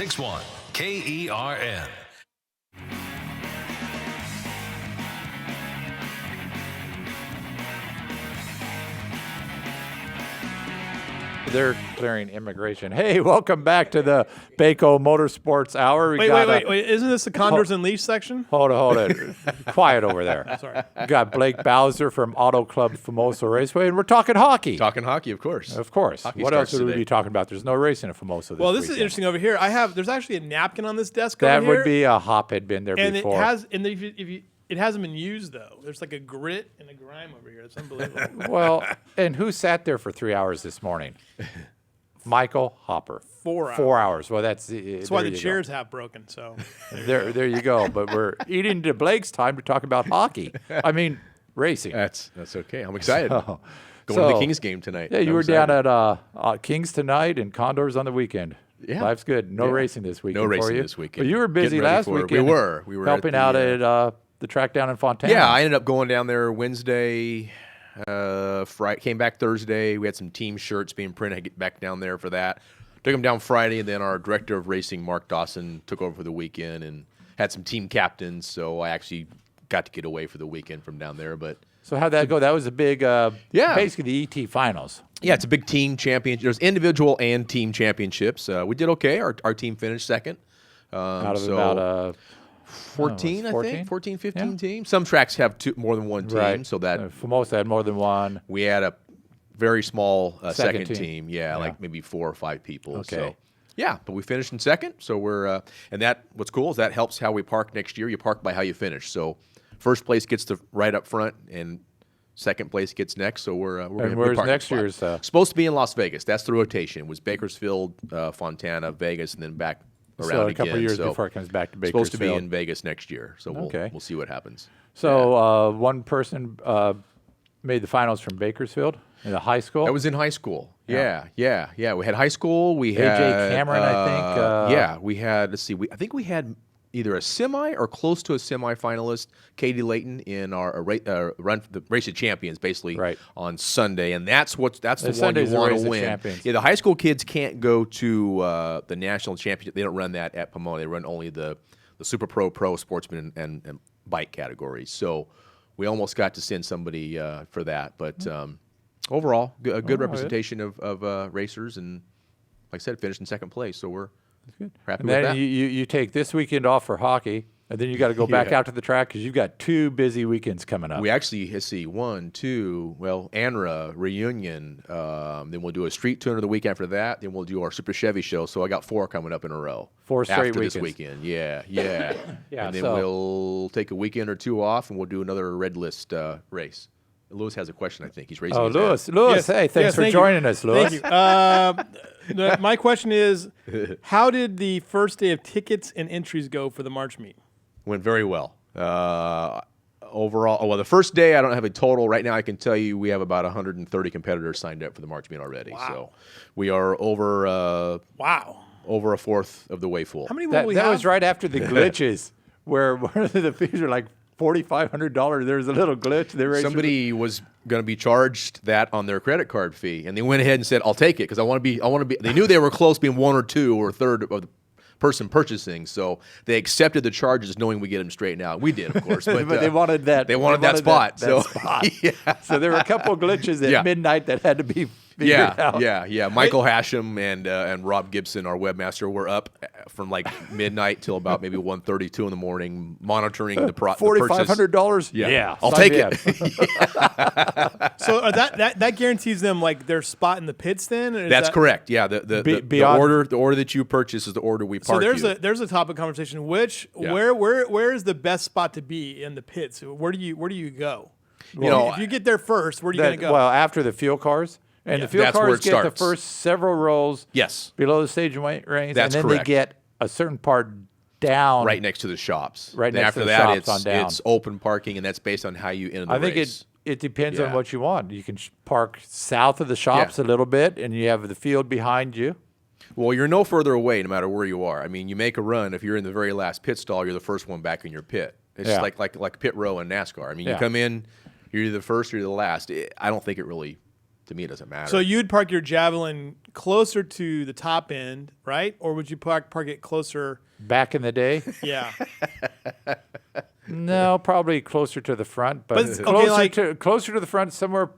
61 KERN. They're clearing immigration. Hey, welcome back to the Bako Motorsports Hour. Wait. Isn't this the Condors and Leash section? Hold it. Quiet over there. Sorry. We got Blake Bowser from Autoclub Famoso Raceway, and we're talking hockey. Talking hockey, of course. Of course. Hockey what else starts would we today. be talking about? There's no racing at Famoso this Well, this is weekend. interesting over here. There's actually a napkin on this desk That over here. would be a hop had been there and before. it hasn't been used though. There's like a grit and a grime over here. It's unbelievable. Well, and who sat there for 3 hours this morning? Michael Hopper. 4 hours. 4 hours. Well, that's That's why the chairs have broken. So There you go. But we're eating to Blake's time to talk about hockey. I mean, racing. That's okay. I'm excited. So- Going to so- the Kings game tonight. Yeah, you I'm were excited. down at Kings tonight and Condors on the weekend. Yeah. Life's good. No Yeah. racing this weekend. No for racing you. this weekend. But you were busy Getting ready last for it. weekend. We were helping at the, out at the track down in Fontana. Yeah, I ended up going down there Wednesday. Friday, came back Thursday. We had some team shirts being printed. I get back down there for that. Took them down Friday, and then our director of racing, Mark Dawson, took over for the weekend and had some team captains. So I actually got to get away for the weekend from down there. But So how'd that go? That was a big, basically the ET finals. yeah, it's a big team championship. There's individual and team championships. We did okay. Our team finished second. Out of so about 14, I 14? think. 14, 15 Yeah. teams. Some tracks have more than one team, right. so that Famoso had more than one. we had a very small Second second team. team. Yeah. Like maybe 4 or 5 people. Okay. So, yeah, but we finished in second. So we're and that what's cool is that helps how we park next year. You park by how you finish. So first place gets the right up front, and second place gets next. So we're And gonna where's park next spot. year's? Supposed to be in Las Vegas. That's the rotation. It was Bakersfield, Fontana, Vegas, and then back around So a again. couple of years So before it comes back to supposed to be Bakersfield. in Vegas next year. So Okay. we'll see what happens. So one person made the finals from Bakersfield in the high school. That was in high school. Yeah. We had high school. We A.J. had Cameron, I think, yeah, we had. Let's see. I think we had either a semi or close to a semi-finalist, Katie Layton, in our run for the Race of Champions, basically Right. on Sunday, and that's the one Sunday's you the want Race to of win. Champions. Yeah, the high school kids can't go to the national championship. They don't run that at Pomona. They run only the Super Pro, Sportsman, and bike categories. So we almost got to send somebody for that, but. Overall, a good representation of racers, and like I said, finished in second place. So we're happy And with then that. you take this weekend off for hockey, and then you got to go back out to the track because you've got 2 busy weekends coming up. We actually let's see 1, 2. Well, ANRA reunion. Then we'll do a street tuner the week after that. Then we'll do our Super Chevy show. So I got 4 coming up in a row. 4 straight after weekends. this weekend. Yeah. Yeah, And then so- we'll take a weekend or 2 off, and we'll do another red list race. Lewis has a question. I think he's raising. Oh, his hand. Lewis, hey, thanks Yes, for thank joining you. us, Lewis. Thank you. My question is, how did the first day of tickets and entries go for the March meet? Went very well. Overall, well, the first day I don't have a total. Right now I can tell you we have about 130 competitors signed up for the March meet already. Wow. So we are over Wow. over a fourth of the way full. How many will That, we that have? was right after the glitches, where one of the fees are like $4,500. There was a little glitch. They were Somebody was going to be charged that on their credit card fee, and they went ahead and said, "I'll take it because I want to be." They knew they were close, being 1 or 2 or a third of the person purchasing, so they accepted the charges, knowing we get them straightened out. We did, of course, but, but they wanted that. They wanted that spot. that so spot. yeah. So there were a couple of glitches at Yeah. midnight that had to be figured out. Yeah. Michael Hashem and Rob Gibson, our webmaster, were up from like midnight till about maybe 1:30, 2 in the morning, monitoring the purchase. $4,500. Yeah. I'll sign take me it. up. So that guarantees them like their spot in the pits then? Or is That's that- correct. Yeah, the beyond- order that you purchase is the order we So park there's you. there's a topic of conversation. Yeah. Where is the best spot to be in the pits? Where do you go? know, if you get there first, where are you going to go? Well, after the fuel cars, and the fuel That's where cars it get the starts. first several rows. Yes. Below the stage range, and That's then correct. they get a certain part down. right next to the shops. Right Then next after to the that, shops it's on down. it's open parking, and that's based on how you enter the I think race. it depends on Yeah. what you want. You can park south of the shops a little bit, and you have the field behind you. Well, you're no further away, no matter where you are. I mean, you make a run. If you're in the very last pit stall, you're the first one back in your pit. It's Yeah. like pit row in NASCAR. I mean, Yeah. you come in, you're either the first or you're the last. I don't think it really To me, it doesn't matter. So you'd park your Javelin closer to the top end, right? Or would you park it closer? Back in the day, Yeah. no, probably closer to the front, but But, okay, closer to the front, somewhere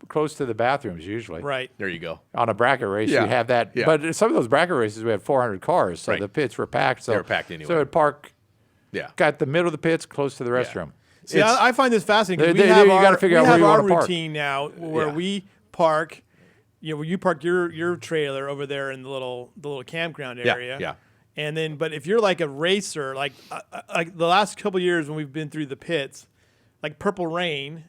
close to the bathrooms usually. Right. there you go. On a bracket race, Yeah. you have that. Yeah. But some of those bracket races, we had 400 cars, so Right. the pits were packed. So They were packed anyway. So it'd park, Yeah. got the middle of the pits, close to the restroom. See, I find this fascinating. 'Cause They- we have you gotta our, figure we out where have you our wanna park. routine now where Yeah. we park. You know, where you park your trailer over there in the little campground Yeah, area. yeah. And then, but if you're like a racer, like the last couple of years when we've been through the pits, like Purple Rain,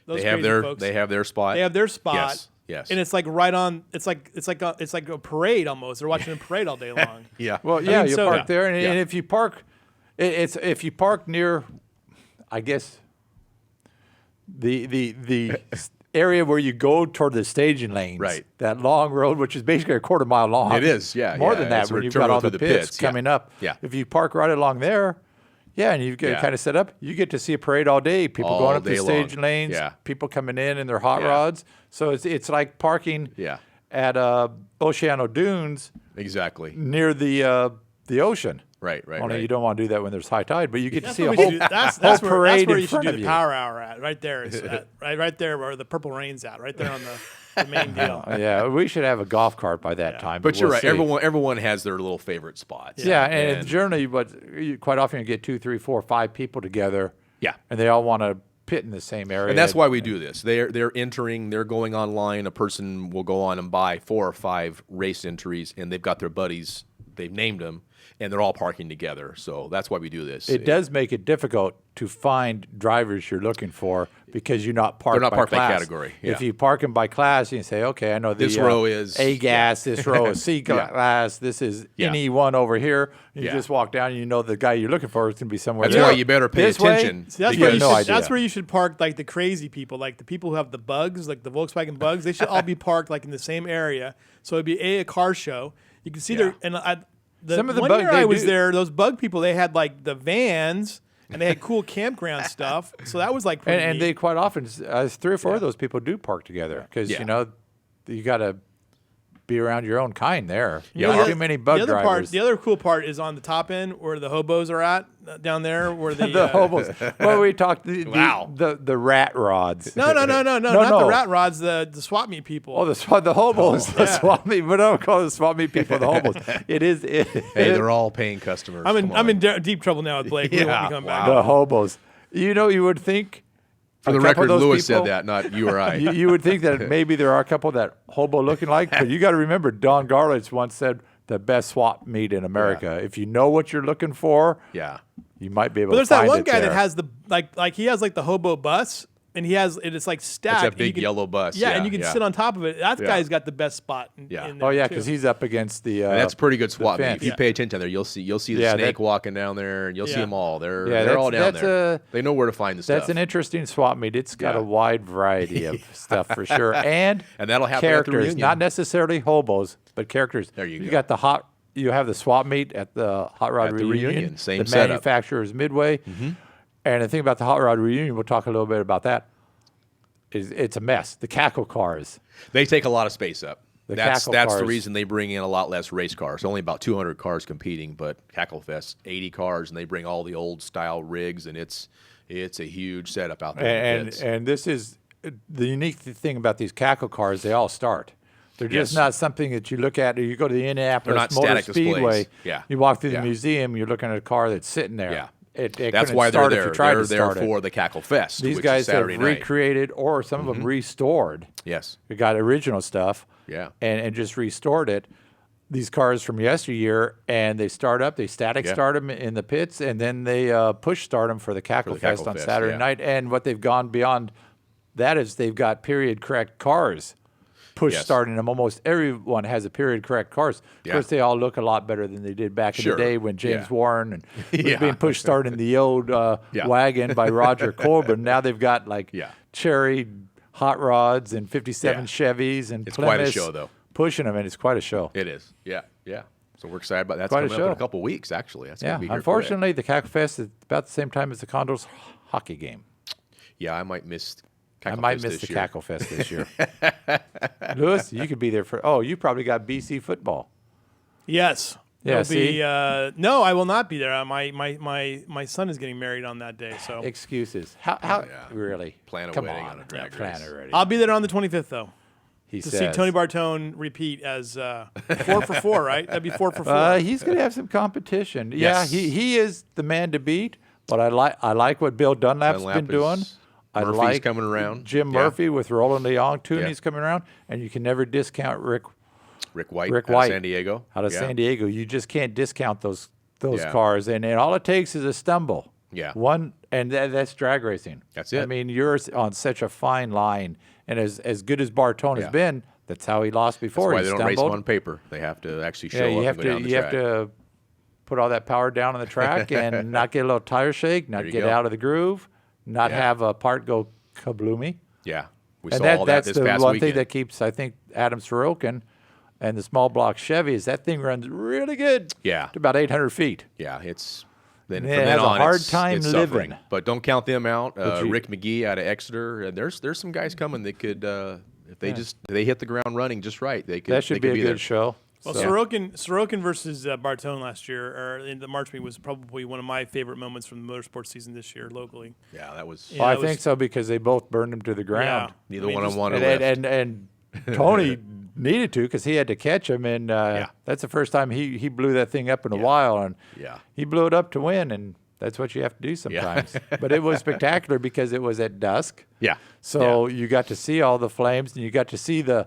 those They have crazy their folks, they have their spot. they have their spot. Yes. Yes. And it's like right on. It's like a parade almost. They're watching a parade all day long. yeah. Well, yeah, mean, you so- park Yeah. there, and, Yeah. and if you park, if you park near, I guess, the area where you go toward the staging lanes, Right. That long road, which is basically a quarter mile long. It is, yeah, more yeah. than that It's when a you've got terminal all the through pits, the pits, yeah. coming up. Yeah. If you park right along there, yeah, and you get Yeah. kind of set up, you get to see a parade all day. People All going up the day long. staging lanes, Yeah. people coming in their hot Yeah. rods. So it's like parking Yeah. at Oceano Dunes Exactly. near the ocean. Right. Right. Only right. you don't want to do that when there's high tide, but you get to That's see a what we whole, should do. That's whole where, parade you in should front do of the you. power hour at. Right there. Is right there where the Purple Rain's at. Right there on the main deal. Yeah, we should have a golf cart by that time. But you're we'll right. see. Everyone has their little favorite spots. Yeah, and generally, quite often you get 2, 3, 4, 5 people together. Yeah. and they all want to pit in the same area. And that's why we do this. They're entering. They're going online. A person will go on and buy 4 or 5 race entries, and they've got their buddies. They've named them, and they're all parking together. So that's why we do this. It does make it difficult to find drivers you're looking for because you're not parked. They're not by parked by class. category, yeah. If you park them by class, you can say, okay, I know This row is- A gas, this row is C Yeah. class, this is Yeah. NE1 over here. You Yeah. just walk down, and you know the guy you're looking for is going to be somewhere. That's there. why you better pay This way, attention. See, that's You where have you no should. idea. That's where you should park like the crazy people, like the people who have the bugs, like the Volkswagen bugs. They should all be parked like in the same area. So it'd be a car show. You can see Yeah. Some of the one bug- year they I was do- there, those bug people, they had like the vans and they had cool campground stuff. So that was like pretty and neat. they quite often, 3 or 4 of those people do park together because Yeah. you know you got to be around your own kind there. Yeah. Not The- too many bug the other drivers. part, the other cool part is on the top end where the hobos are at down there, where the, The hobos. Well, we talked Wow. the rat rods. No, not no. the rat rods, the swap meet people. Oh, the hobos, the yeah. swap meet. We don't call the swap meet people the hobos. It is Hey, they're all paying customers. I'm in Come on. deep trouble now with Blake. We Yeah, won't be coming back. the hobos. You know, you would think. For the a couple record, of those Lewis people- said that, not you or I. You would think that maybe there are a couple that hobo looking like, but you got to remember, Don Garlitz once said the best swap meet in America. If you know what you're looking for, Yeah. you might be able But to there's find that one it guy there. that has the like he has like the hobo bus, and he has it's like stacked. that and you big yellow bus. Yeah, Yeah, and you can yeah. sit on top of it. That Yeah. guy's got the best spot. In Yeah. there Oh yeah, too. because he's up against the. And that's pretty good the swap meet. fence. If you Yeah. pay attention there, you'll see the Yeah, snake that- walking down there, and you'll see Yeah. them all. They're Yeah, they're all down that's there. a- They know where to find the That's stuff. an interesting swap meet. It's got Yeah. a wide variety of stuff for sure, and that'll happen at the characters, reunion. not necessarily hobos, but characters. There you go. got the hot. You have the swap meet at the Hot Rod At the reunion, same the setup. manufacturer's Midway, and the thing about the Hot Rod reunion, we'll talk a little bit about that. Is it's a mess. The cackle cars. They take a lot of space up. The That's cackle the cars. reason they bring in a lot less race cars. Only about 200 cars competing, but Cackle Fest 80 cars, and they bring all the old style rigs, and it's a huge setup out there. in the pits. And this is the unique thing about these cackle cars. They all start. They're just Yes. not something that you look at. You go to the Indianapolis not Motor static displays. Speedway. Yeah. You walk through Yeah. the museum. You're looking at a car that's sitting there. Yeah. It That's couldn't why they're start if there. you tried They're to there start for it. the Cackle Fest. These which guys is Saturday have night. recreated, or some of them restored. Yes. You got original stuff. Yeah. And just restored it. These cars from yesteryear, and they start up. They static Yeah. start them in the pits, and then they push start them for the Cackle Fest Cackle on Fest, Saturday yeah. night. And what they've gone beyond that is they've got period correct cars. Push Yes. starting them. Almost everyone has a period correct cars. Of Yeah. course, they all look a lot better than they did back Sure. in the day when James Yeah. Warren and was Yeah. being push started in the old Yeah. wagon by Roger Corbin. Now they've got like Yeah. cherry hot rods and 57 Yeah. Chevys and It's quite a Plymouths show, though. pushing them, and it's quite a show. It is. Yeah. Yeah. So we're excited about that. That's Quite a coming up in a show. couple weeks, actually. That's Yeah, gonna be here unfortunately, the Cackle Fest is about the same time as the Condors hockey game. quick. Yeah, I might miss I might miss the Cackle Fest this year. Lewis, you could be there for. Oh, you probably got BC football. Yes. Yeah, It'll see? be, no, I will not be there. My son is getting married on that day, so Excuses. How Yeah. really? Plan a Come wedding on, on a drag plan race. already. I'll be there on the 25th though He to says. see Tony Bartone repeat as 4 for 4, right? That'd be 4 for 4. He's going to have some competition. Yes. Yeah, he is the man to beat. But I like what Bill Dunlap's been doing. I Murphy's like coming around. Jim Yeah. Murphy with Roland Leong. Tooney's Yeah. coming around, and you can never discount Rick White Rick out of White. San Diego. out of Yeah. San Diego. You just can't discount those Yeah. cars, and all it takes is a stumble. Yeah. One, and that's drag racing. That's I it. mean, you're on such a fine line, and as good as Bartone has Yeah. been, that's how he lost That's before. why he they don't stumbled. race them on paper. They have to actually show Yeah, up you have and go down to the you track. have to put all that power down on the track and not get a little tire shake, not you get go. out of the groove, not Yeah. have a part go kabloomy. Yeah. We And saw all that that's this the past one weekend. thing that keeps, I think, Adam Sorokin and the small block Chevy is that thing runs really good. Yeah. To about 800 feet. Yeah, it's then And from it then has a on, hard it's, time it's suffering. living. But don't count them out. you- Rick McGee out of Exeter. There's some guys coming that could if they hit the ground running just right. They could. That should they be could a good there. show. Well, So- Sorokin versus Bartone last year, or in the March meet, was probably one of my favorite moments from the motorsports season this year locally. Yeah, that was. Yeah. Well, I it was- think so because they both burned him to the ground. Yeah. Neither I mean, one just- on one And Tony needed to because he had to catch him, and that's the first time he blew that thing up in a while, and Yeah. he blew it up to win, and that's what you have to do sometimes. But it was spectacular because it was at dusk, Yeah. so you got to see all the flames, and you got to see the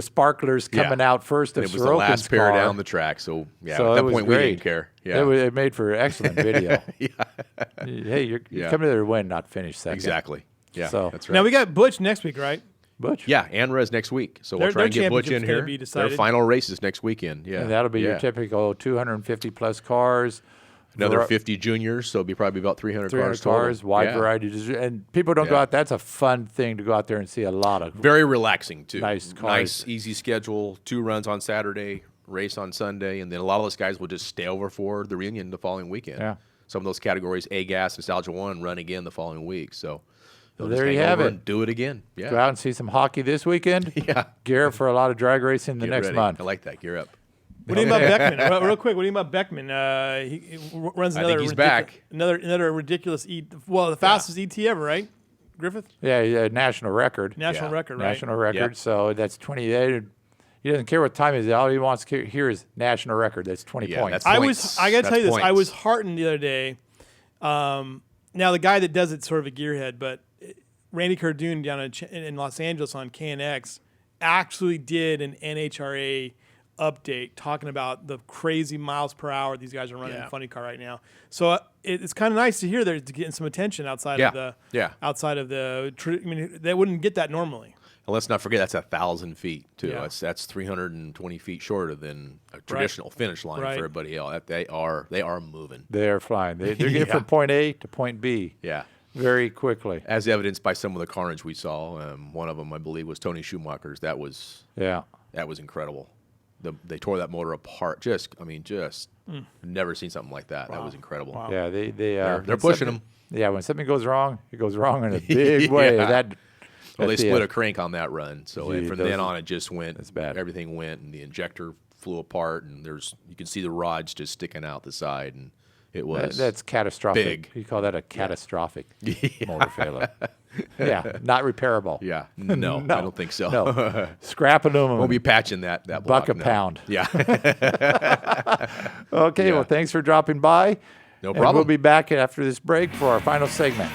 sparklers coming out first of And it was the Sorokin's last pair car. down the track. So yeah, So at it that was point we great. didn't care. Yeah. It made for excellent video. Yeah. Hey, you're Yeah. coming there to win, not finish second. Exactly. Yeah. So- That's right. Now we got Butch next week, right? Butch. Yeah, ANRA is next week, so we'll Their- try and their get Butch in championship's gonna here. be Their decided. final race is next weekend. Yeah, And that'll be your Yeah. typical 250 plus cars. Another Var- 50 juniors, so it'll be probably about 300 300 cars total. cars, wide Yeah. variety. And people don't go Yeah. out. That's a fun thing to go out there and see a lot of. Very relaxing too. Nice cars. Nice, easy schedule. 2 runs on Saturday, race on Sunday, and then a lot of those guys will just stay over for the reunion the following weekend. Yeah. Some of those categories, A Gas, Nostalgia 1, run again the following week. So they'll Well, just there you hang have over it. and do it again. Go Yeah. out and see some hockey this weekend. Yeah. Gear up for a lot of drag racing the Get next ready. month. I like that. Gear up. What do you think about Beckman? Real quick, what do you think about Beckman? He runs I another. think he's back. Another ridiculous the fastest ET ever, right? Griffith, Yeah, national record. national Yeah. record, right? National record. Yeah. So that's 28. He doesn't care what time it is. All he wants to hear is national record. That's 20 Yeah, points. that's I points. got to tell you this. That's I was points. heartened the other day. Now the guy that does it's sort of a gearhead, but Randy Cardoon down in Los Angeles on KNX actually did an NHRA update talking about the crazy miles per hour these guys are running in Funny Car right now. So it's kind of nice to hear they're getting some attention outside of the I mean, they wouldn't get that normally. And let's not forget that's 1,000 feet too. Yeah. That's 320 feet shorter than a traditional finish line Right. for everybody else. They are moving. They're flying. They're getting Yeah. from point A to point B Yeah. very quickly. As evidenced by some of the carnage we saw. One of them, I believe, was Tony Schumacher's. That was Yeah. incredible. They tore that motor apart. Just never seen something like that. That was incredible. Wow. Yeah, They're when pushing something- them. Yeah, when something goes wrong, it goes wrong in a big way. Yeah. Well, they That's the, split a crank on that run, so Gee, from those- then on it just went. that's bad. Everything went, and the injector flew apart, and you can see the rods just sticking out the side, and it was That's catastrophic. big. You call that a catastrophic motor failure. Yeah, not repairable. Yeah, no, I don't think so. No. Scrap aluminum. We'll be patching that buck block a now. pound. Yeah, Okay, Yeah. well, thanks for dropping by. No And problem. we'll be back after this break for our final segment.